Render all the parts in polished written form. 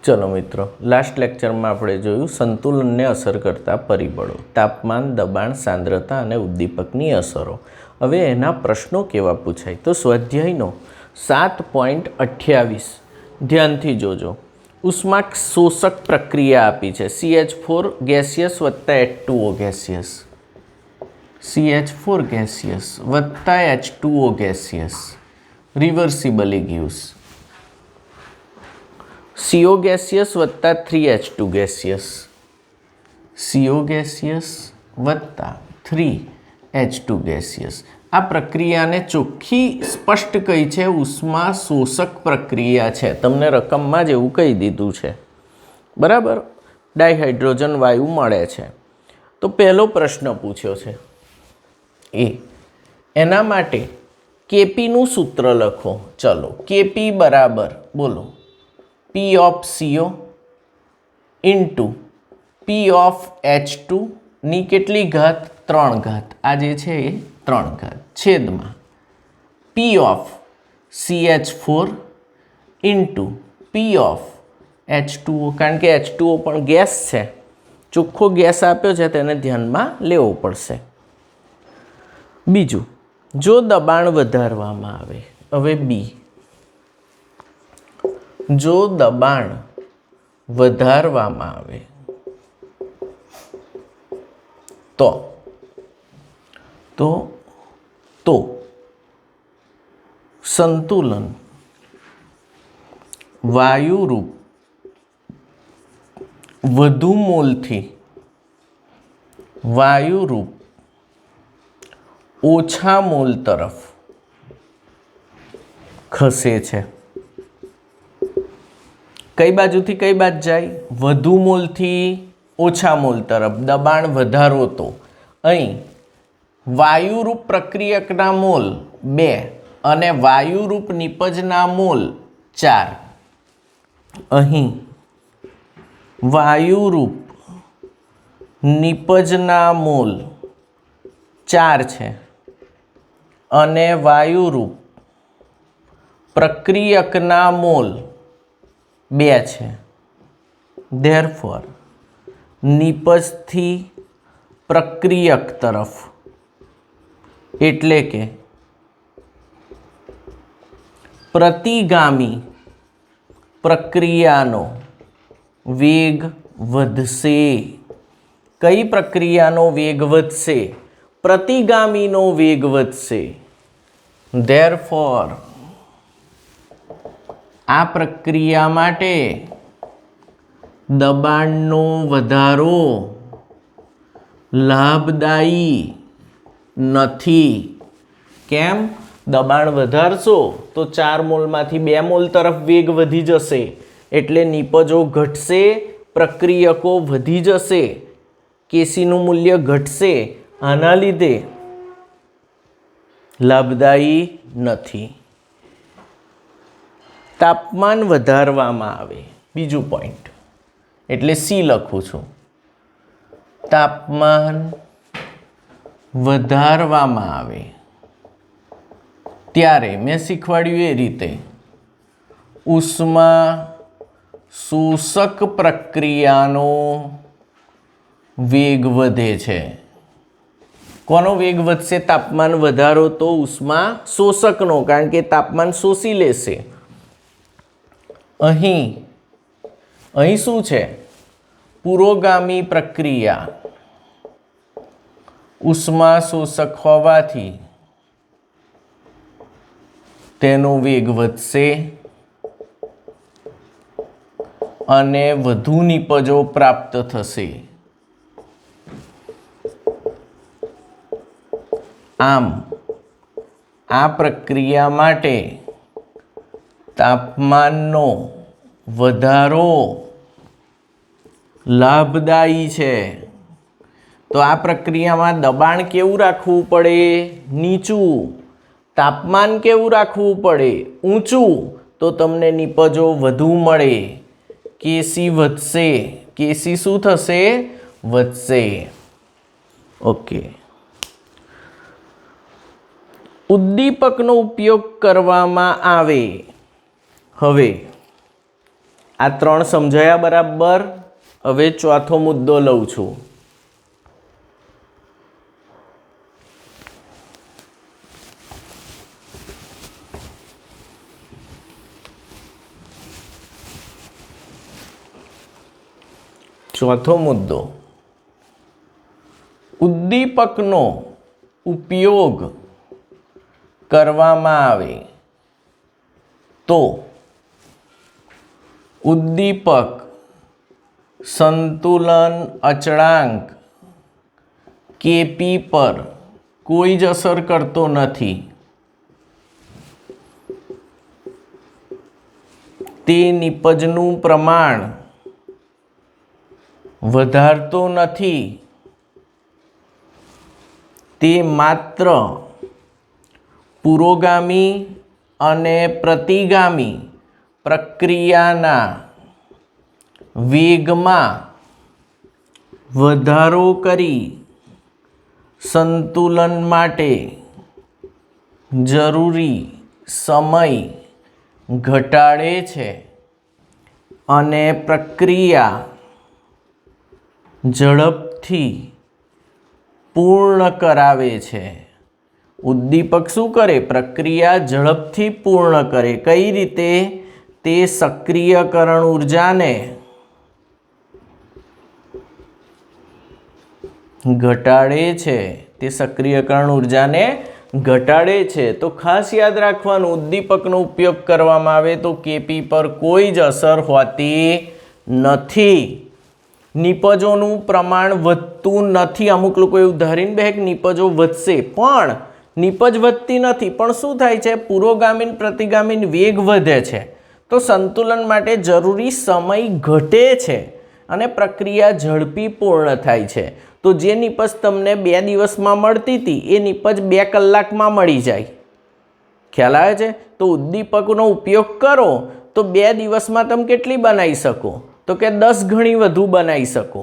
चलो मित्रों, last lecture में आपणे जोयुं संतुलन ने असर करता परिबळो, तापमान, दबाण, सांद्रता अने उद्दीपकनी असरो। हवे एना प्रश्नों केवा पूछाय तो स्वाध्यायनो 7.28 ध्यानथी जोजो। उष्मा शोषक प्रक्रिया आपी छे CH4 गैसियस वत्ता H2O गैसियस, CH4 गैसियस वत्ता H2O gaseous reversibly gives CO gaseous वत्ता 3H2 गैसियस, CO गैसियस वत्ता 3H2 गैसियस। आ प्रक्रिया ने चोख्खी स्पष्ट कही है उष्मा शोषक प्रक्रिया है। तमने रकम में ज एवुं कही दीधुं छे, बराबर। डायहाइड्रोजन वायु मळे छे। तो पहलो प्रश्न पूछ्यो छे एना माटे केपी नु सूत्र लखो। चलो केपी बराबर बोलो P of CO into P of H2 नी केटली घात 3 घात, आ जे छे 3 घात छेद में P of CH4 into P of H2O, कारण के H2O पण गैस है, चोख्खो गैस आप्यो छे तेने ध्यान में लेवो पड़शे। बीजू, जो दबाण वधारवामां आवे, हवे बी, जो दबाण वधारवामां आवे तो संतुलन वायुरूप वधु मोलथी वायुरूप ओछा मोल तरफ खसे छे। कई बाजुथी कई बाजु जाय? वधु मोल थी ओछा मोल तरफ। दबाण वधारो तो अहीं वायुरूप प्रक्रियकना मोल 2 अने वायुरूप निपजना मोल 4। अहीं वायुरूप निपजना मोल 4 छे अने वायुरूप प्रक्रियकना मोल 2 छे। देयरफॉर निपज थी प्रक्रियक तरफ एटले के प्रतिगामी प्रक्रियानो वेग वधशे। कई प्रक्रियानो वेग वधशे? प्रतिगामीनो वेग वधशे। देयरफॉर आ प्रक्रिया माटे दबाणनो वधारो लाभदायी नथी। केम? दबाण वधारशो तो 4 मोल मांथी 2 मोल तरफ वेग वधी जशे, एटले निपजो घटशे, प्रक्रियको वधी जशे, केसीनुं मूल्य घटशे। आना लीधे लाभदायी नथी। तापमान वधारवामां आवे, बीजू पॉइंट, एटले सी लखुं छुं। तापमान वधारवामां आवे त्यारे मैं शीखवाड्युं ए रीते उष्मा शोषक प्रक्रियानो वेग वधे छे। कोनो वेग वधशे? तापमान वधारो तो उष्मा शोषकनो, कारण के तापमान शोषी लेशे। अहीं शुं छे? पुरोगामी प्रक्रिया उष्मा शोषक होवाथी तेनो वेग वधशे अने वधु निपजो प्राप्त थशे। आम आ प्रक्रिया माटे तापमाननो वधारो लाभदायी छे। तो आ प्रक्रिया में दबाण केवुं राखवुं पड़े? नीचुं। तापमान केवुं राखवुं पड़े? ऊंचुं। तो तमने निपजो वधु मळे, केसी वधशे। केसी शुं थशे? वधशे। ओके। उद्दीपकनो उपयोग करवामां आवे। हवे આ 3 સમજાયા બરાબર? હવે ચોથો મુદ્દો લઉં છું. ચોથો મુદ્દો, ઉદ્દીપકનો ઉપયોગ કરવામાં આવે તો ઉદ્દીપક સંતુલન અચળાંક કેપી પર કોઈ જ અસર કરતો નથી. તે નિપજનું પ્રમાણ વધારતો નથી. તે માત્ર પુરોગામી અને પ્રતિગામી પ્રક્રિયાના વેગમાં વધારો કરી સંતુલન માટે જરૂરી સમય ઘટાડે છે અને પ્રક્રિયા ઝડપથી પૂર્ણ કરાવે છે. ઉદ્દીપક શું કરે? પ્રક્રિયા ઝડપથી પૂર્ણ કરે. કઈ રીતે? તે સક્રિયકરણ ઉર્જાને ઘટાડે છે. તે સક્રિયકરણ ઉર્જાને ઘટાડે છે. તો ખાસ યાદ રાખવાનું, ઉદ્દીપકનો ઉપયોગ કરવામાં આવે તો કેપી પર કોઈ જ અસર હોતી નથી. નિપજોનું પ્રમાણ વધતું નથી. અમુક લોકો એવું ધારીને બે કે નિપજો વધશે, પણ નિપજ વધતી નથી. પણ શું થાય છે? પુરોગામીન પ્રતિગામીન વેગ વધે છે તો સંતુલન માટે જરૂરી સમય ઘટે છે અને પ્રક્રિયા ઝડપી પૂર્ણ થાય છે. તો જે નિપજ તમને 2 દિવસમાં મળતી હતી એ નિપજ 2 કલાકમાં મળી જાય. ખ્યાલ આવે છે? તો ઉદ્દીપકનો ઉપયોગ કરો તો 2 દિવસમાં તમે કેટલી બનાવી શકો? તો કે 10 ગણી વધુ બનાવી શકો.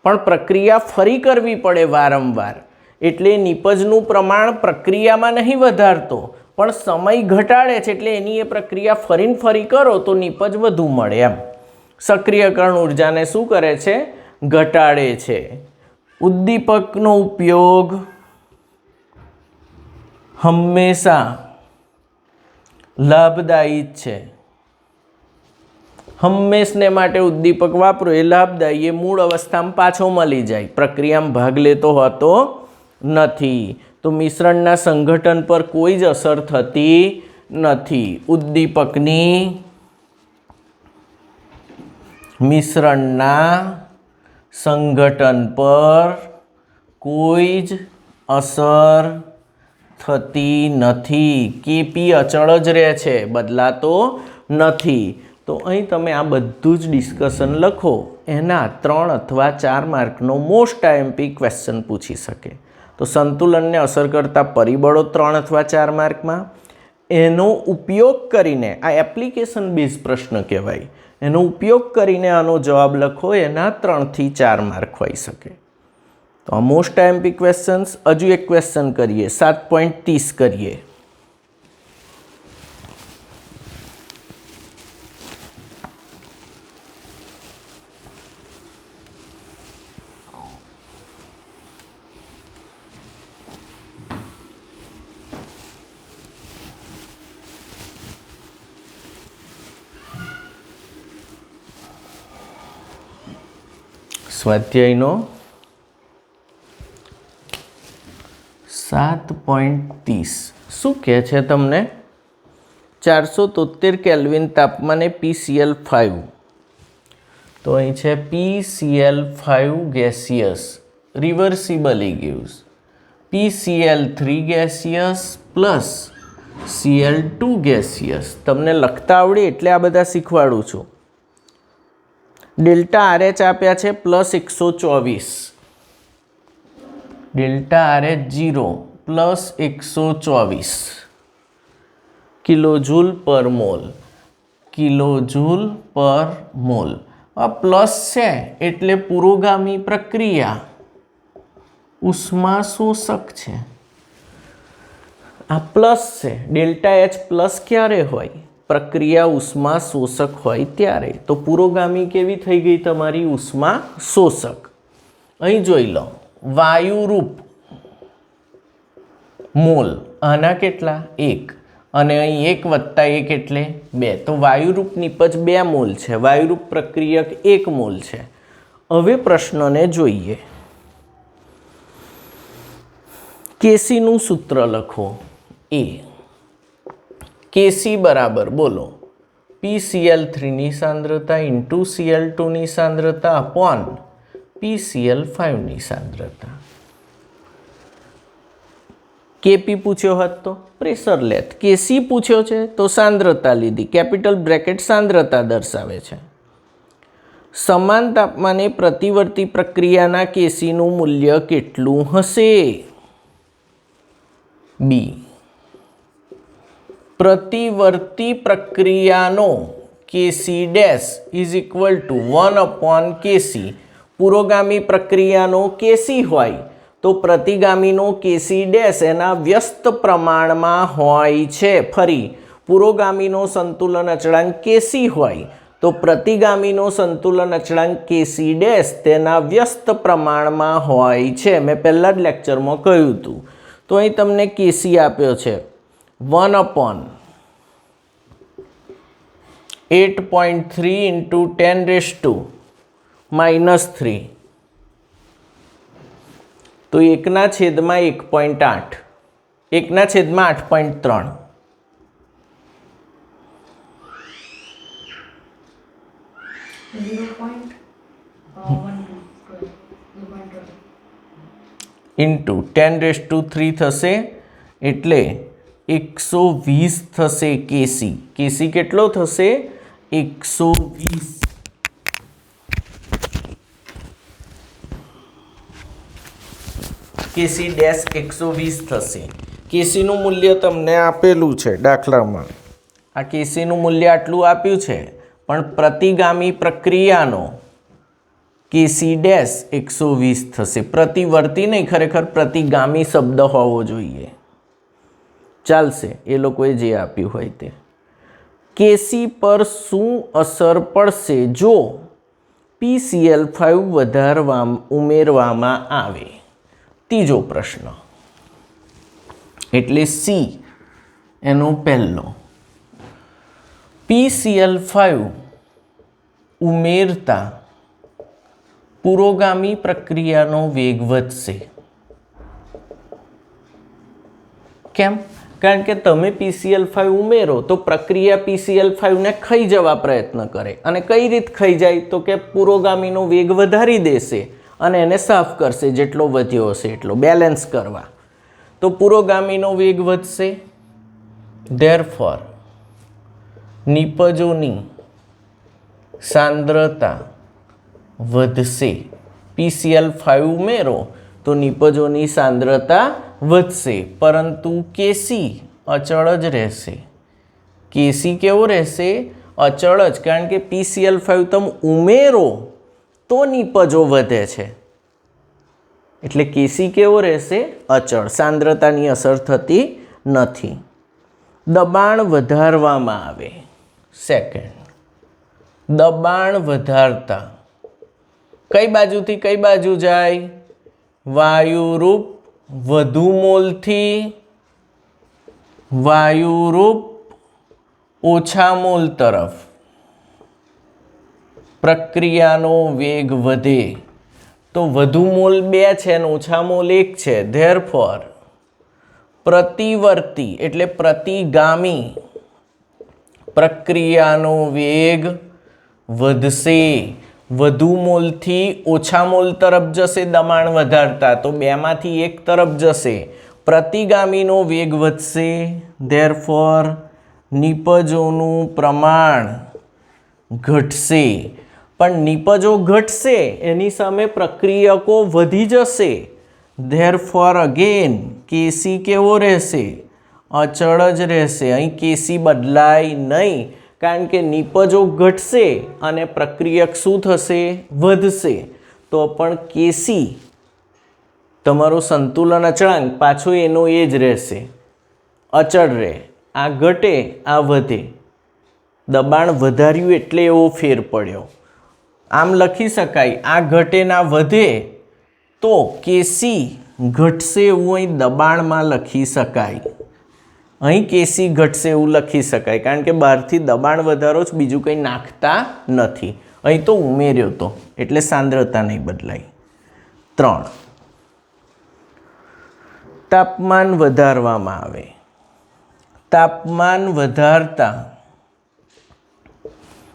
પણ પ્રક્રિયા ફરી કરવી પડે વારંવાર. એટલે નિપજનું પ્રમાણ પ્રક્રિયામાં નહીં વધારતો પણ સમય ઘટાડે છે. એટલે એની એ પ્રક્રિયા ફરીને ફરી કરો તો નિપજ વધુ મળે. એમ સક્રિયકરણ ઉર્જાને શું કરે છે? ઘટાડે છે. ઉદ્દીપકનો ઉપયોગ હંમેશા લાભદાયી જ છે. હંમેશને માટે ઉદ્દીપક વાપરો એ લાભદાયી. એ મૂળ અવસ્થામાં પાછો મળી જાય. પ્રક્રિયામાં ભાગ લેતો હોતો નથી. તો મિશ્રણના સંગઠન પર કોઈ જ અસર થતી નથી. ઉદ્દીપકની મિશ્રણના સંગઠન પર કોઈ જ અસર થતી નથી. કેપી અચળ જ રહે છે, બદલાતો નથી. તો અહીં તમે આ બધું જ ડિસ્કશન લખો. એના 3 અથવા 4 માર્કનો મોસ્ટ આઈએમપી ક્વેશ્ચન પૂછી શકે. તો સંતુલનને અસર કરતા પરિબળો 3 અથવા 4 માર્કમાં, એનો ઉપયોગ કરીને, આ એપ્લિકેશન બેઝ પ્રશ્ન કહેવાય, એનો ઉપયોગ કરીને આનો જવાબ લખો. એના 3 થી 4 માર્ક હોઈ શકે. તો આ મોસ્ટ આઈએમપી ક્વેશ્ચન્સ. હજુ એક ક્વેશ્ચન કરીએ. 7.30 કરીએ. સ્વાધ્યાયનો 7.30 શું કહે છે તમને? 473 કેલ્વિન તાપમાને PCl5. તો અહીં છે PCl5 gaseous reversibly gives PCl3 gaseous plus Cl2 gaseous. તમને લખતા આવડે એટલે આ બધા શીખવાડું છું. ડેલ્ટા RH આપ્યા છે +124, ડેલ્ટા RH 0 +124 કિલોજૂલ પર મોલ. કિલોજૂલ પર મોલ. આ પ્લસ છે એટલે પુરોગામી પ્રક્રિયા ઉષ્મા શોષક છે. આ પ્લસ છે. ડેલ્ટા H પ્લસ ક્યારે હોય? પ્રક્રિયા ઉષ્મા શોષક હોય ત્યારે. તો પુરોગામી કેવી થઈ ગઈ તમારી? ઉષ્મા શોષક. અહીં જોઈ લો, વાયુરૂપ મોલ આના કેટલા? 1 અને અહીં 1 વત્તા 1 એટલે 2. તો વાયુરૂપ નિપજ 2 મોલ છે, વાયુરૂપ પ્રક્રિયક 1 મોલ છે. હવે પ્રશ્નને જોઈએ. કેસીનું સૂત્ર લખો. એ કેસી બરાબર બોલો PCl3 ની સાંદ્રતા ઇન્ટુ Cl2 ની સાંદ્રતા અપોન PCl5 ની સાંદ્રતા. કેપી પૂછ્યો હોત તો પ્રેશર લેત, કેસી પૂછ્યો છે તો સાંદ્રતા લીધી, કેપિટલ બ્રેકેટ સાંદ્રતા દર્શાવે છે. સમાન તાપમાને પ્રતિવર્તી પ્રક્રિયાના કેસીનું મૂલ્ય કેટલું હશે? બી. પ્રતિવર્તી પ્રક્રિયાનો KC dash is equal to 1 upon KC. પુરોગામી પ્રક્રિયાનો કેસી હોય તો પ્રતિગામીનો કેસી ડેશ એના વ્યસ્ત પ્રમાણમાં હોય છે. ફરી પુરોગામીનો સંતુલન અચળાંક કેસી હોય તો પ્રતિગામીનો સંતુલન અચળાંક કેસી ડેશ તેના વ્યસ્ત પ્રમાણમાં હોય છે. મેં પહેલા જ લેક્ચરમાં કહ્યું હતું. તો અહીં તમને કેસી આપ્યો છે 1 અપોન 8.3 ઇન્ટુ 10⁻³ તો 1/8, 1/8.3. ઇન્ટુ 10⁻³ થશે એટલે 120 થશે કેસી. કેસી કેટલો થશે? 120. કેસી ડેશ 120 થશે. કેસીનું મૂલ્ય તમને આપેલું છે દાખલામાં. આ કેસીનું મૂલ્ય આટલું આપ્યું છે, પણ પ્રતિગામી પ્રક્રિયાનો કેસી ડેશ 120 થશે. પ્રતિવર્તી નહીં, ખરેખર પ્રતિગામી શબ્દ હોવો જોઈએ. ચાલશે, એ લોકોએ જે આપ્યું હોય તે. કેસી પર શું અસર પડશે જો PCl5 ઉમેરવામાં આવે? ત્રીજો પ્રશ્ન એટલે સી એનો પહેલો. PCl5 ઉમેરતા પુરોગામી પ્રક્રિયાનો વેગ વધશે. કેમ? કારણ કે તમે PCl5 ઉમેરો તો પ્રક્રિયા PCl5 ને ખાઈ જવા પ્રયત્ન કરે. અને કઈ રીત ખાઈ જાય? તો કે પુરોગામીનો વેગ વધારી દેશે અને એને સાફ કરશે, જેટલો વધ્યો હશે એટલો બેલેન્સ કરવા. તો પુરોગામીનો વેગ વધશે. ધેરફોર નિપજોની સાંદ્રતા વધશે. PCl5 ઉમેરો તો નિપજોની સાંદ્રતા વધશે, પરંતુ કેસી અચળ જ રહેશે. કેસી કેવો રહેશે? અચળ જ. કારણ કે PCl5 તમે ઉમેરો તો નિપજો વધે છે, એટલે કેસી કેવો રહેશે? અચળ. સાંદ્રતાની અસર થતી નથી. દબાણ વધારવામાં આવે. સેકન્ડ, દબાણ વધારતા કઈ બાજુથી કઈ બાજુ જાય? વાયુરૂપ વધુ મોલથી વાયુરૂપ ઓછા મોલ તરફ પ્રક્રિયાનો વેગ વધે. તો વધુ મોલ 2 છે અને ઓછા મોલ 1 છે. ધેરફોર પ્રતિવર્તી એટલે પ્રતિગામી પ્રક્રિયાનો વેગ વધશે. વધુ મોલથી ઓછા મોલ તરફ જશે દબાણ વધારતા, તો 2માંથી 1 તરફ જશે. પ્રતિગામીનો વેગ વધશે. ધેરફોર નિપજોનું પ્રમાણ ઘટશે. પણ નિપજો ઘટશે એની સામે પ્રક્રિયકો વધી જશે. ધેરફોર અગેન કેસી કેવો રહેશે? અચળ જ રહેશે. અહીં કેસી બદલાય નહીં, કારણ કે નિપજો ઘટશે અને પ્રક્રિયક શું થશે? વધશે. તો પણ કેસી તમારો સંતુલન અચળાંક પાછો એનો એ જ રહેશે, અચળ રહે. આ ઘટે, આ વધે. દબાણ વધાર્યું એટલે એવો ફેર પડ્યો. આમ લખી શકાય, આ ઘટે ના વધે તો કેસી ઘટશે એવું અહીં દબાણમાં લખી શકાય. અહીં કેસી ઘટશે એવું લખી શકાય, કારણ કે બહારથી દબાણ વધારો જ, બીજું કંઈ નાખતા નથી. અહીં તો ઉમેર્યો તો એટલે સાંદ્રતા નહીં બદલાય. 3, તાપમાન વધારવામાં આવે. તાપમાન વધારતા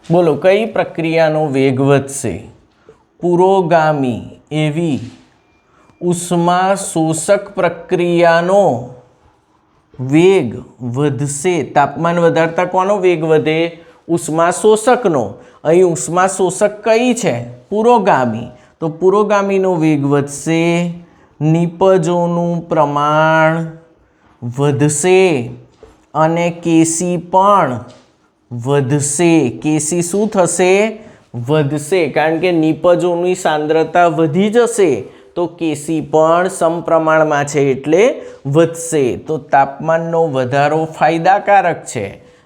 બોલો કઈ પ્રક્રિયાનો વેગ વધશે? પુરોગામી એવી ઉષ્મા શોષક પ્રક્રિયાનો વેગ વધશે. તાપમાન વધારતા કોનો વેગ વધે? ઉષ્મા શોષકનો. અહીં ઉષ્મા શોષક કઈ છે? પુરોગામી. તો પુરોગામીનો વેગ વધશે, નિપજોનું પ્રમાણ વધશે અને કેસી પણ વધશે. કેસી શું થશે? વધશે, કારણ કે નિપજોની સાંદ્રતા વધી જશે તો કેસી પણ સમપ્રમાણમાં છે એટલે વધશે. તો તાપમાનનો વધારો ફાયદાકારક છે,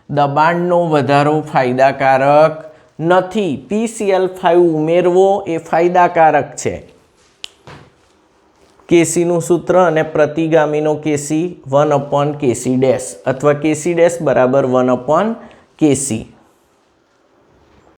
દબાણનો વધારો ફાયદાકારક નથી. PCl5 ઉમેરવો એ ફાયદાકારક છે. કેસીનું સૂત્ર અને પ્રતિગામીનો કેસી 1/Kc ડેશ અથવા Kc ડેશ બરાબર 1/Kc.